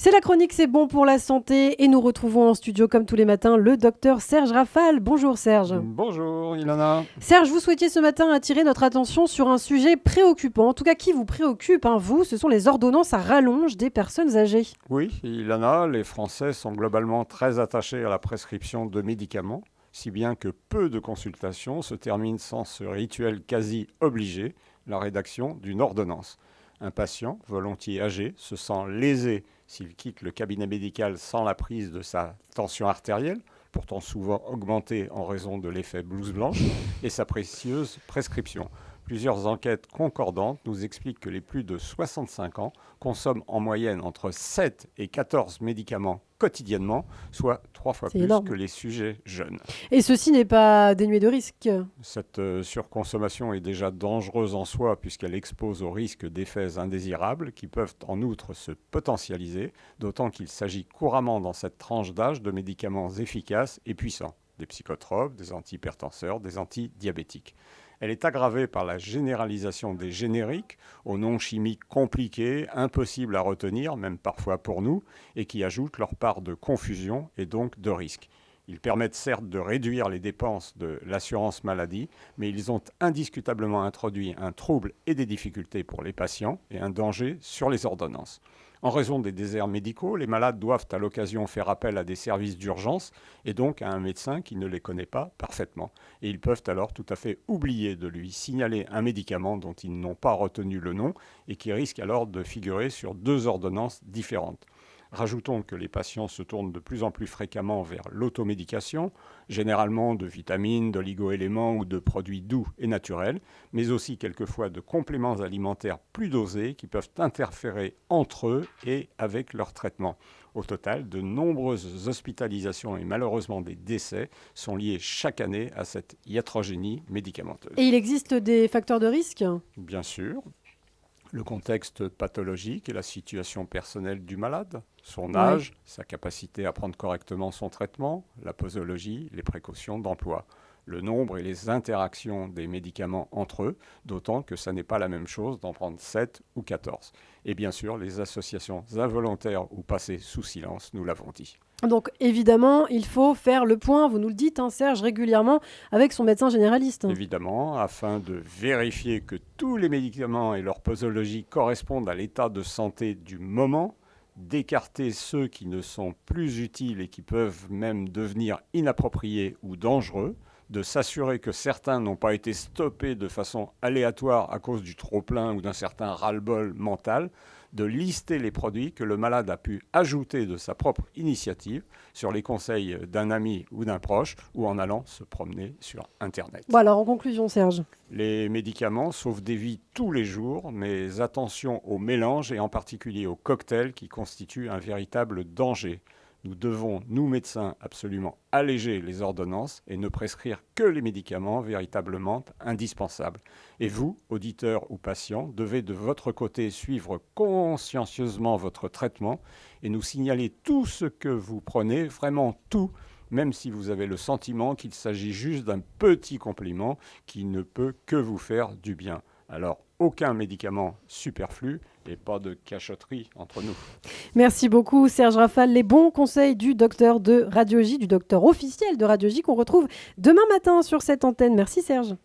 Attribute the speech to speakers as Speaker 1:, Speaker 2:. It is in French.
Speaker 1: C'est la chronique, c'est bon pour la santé et nous retrouvons en studio comme tous les matins le docteur Serge Rafal. Bonjour Serge.
Speaker 2: Bonjour Ilana.
Speaker 1: Serge, vous souhaitiez ce matin attirer notre attention sur un sujet préoccupant, en tout cas qui vous préoccupe, vous, ce sont les ordonnances à rallonge des personnes âgées.
Speaker 2: Oui, Ilana, les Français sont globalement très attachés à la prescription de médicaments, si bien que peu de consultations se terminent sans ce rituel quasi obligé, la rédaction d'une ordonnance. Un patient, volontiers âgé, se sent lésé s'il quitte le cabinet médical sans la prise de sa tension artérielle, pourtant souvent augmentée en raison de l'effet blouse blanche, et sa précieuse prescription. Plusieurs enquêtes concordantes nous expliquent que les plus de 65 ans consomment en moyenne entre 7 et 14 médicaments quotidiennement, soit 3 fois plus
Speaker 1: énorme
Speaker 2: que les sujets jeunes.
Speaker 1: Et ceci n'est pas dénué de risque.
Speaker 2: Cette surconsommation est déjà dangereuse en soi puisqu'elle expose au risque d'effets indésirables qui peuvent en outre se potentialiser, d'autant qu'il s'agit couramment dans cette tranche d'âge de médicaments efficaces et puissants, des psychotropes, des antihypertenseurs, des antidiabétiques. Elle est aggravée par la généralisation des génériques aux noms chimiques compliqués, impossibles à retenir, même parfois pour nous, et qui ajoutent leur part de confusion et donc de risque. Ils permettent certes de réduire les dépenses de l'assurance maladie, mais ils ont indiscutablement introduit un trouble et des difficultés pour les patients et un danger sur les ordonnances. En raison des déserts médicaux, les malades doivent à l'occasion faire appel à des services d'urgence et donc à un médecin qui ne les connaît pas parfaitement. Et ils peuvent alors tout à fait oublier de lui signaler un médicament dont ils n'ont pas retenu le nom et qui risque alors de figurer sur 2 ordonnances différentes. Rajoutons que les patients se tournent de plus en plus fréquemment vers l'automédication, généralement de vitamines, d'oligo-éléments ou de produits doux et naturels, mais aussi quelquefois de compléments alimentaires plus dosés qui peuvent interférer entre eux et avec leur traitement. Au total, de nombreuses hospitalisations et malheureusement des décès sont liés chaque année à cette iatrogénie médicamenteuse.
Speaker 1: Et il existe des facteurs de risque ?
Speaker 2: Bien sûr. Le contexte pathologique et la situation personnelle du malade, son âge, sa capacité à prendre correctement son traitement, la posologie, les précautions d'emploi, le nombre et les interactions des médicaments entre eux, d'autant que ça n'est pas la même chose d'en prendre 7 ou 14. Et bien sûr, les associations involontaires ou passées sous silence, nous l'avons dit.
Speaker 1: Donc évidemment, il faut faire le point, vous nous le dites, Serge, régulièrement avec son médecin généraliste.
Speaker 2: Évidemment, afin de vérifier que tous les médicaments et leur posologie correspondent à l'état de santé du moment, d'écarter ceux qui ne sont plus utiles et qui peuvent même devenir inappropriés ou dangereux, de s'assurer que certains n'ont pas été stoppés de façon aléatoire à cause du trop-plein ou d'un certain ras-le-bol mental, de lister les produits que le malade a pu ajouter de sa propre initiative sur les conseils d'un ami ou d'un proche ou en allant se promener sur Internet.
Speaker 1: Bon, alors en conclusion, Serge.
Speaker 2: Les médicaments sauvent des vies tous les jours, mais attention au mélange et en particulier au cocktail qui constitue un véritable danger. Nous devons, nous médecins, absolument alléger les ordonnances et ne prescrire que les médicaments véritablement indispensables. Et vous, auditeurs ou patients, devez de votre côté suivre consciencieusement votre traitement et nous signaler tout ce que vous prenez, vraiment tout, même si vous avez le sentiment qu'il s'agit juste d'un petit complément qui ne peut que vous faire du bien. Alors, aucun médicament superflu et pas de cachotterie entre nous.
Speaker 1: Merci beaucoup Serge Rafal. Les bons conseils du docteur de radiologie, du docteur officiel de radiologie qu'on retrouve demain matin sur cette antenne. Merci Serge.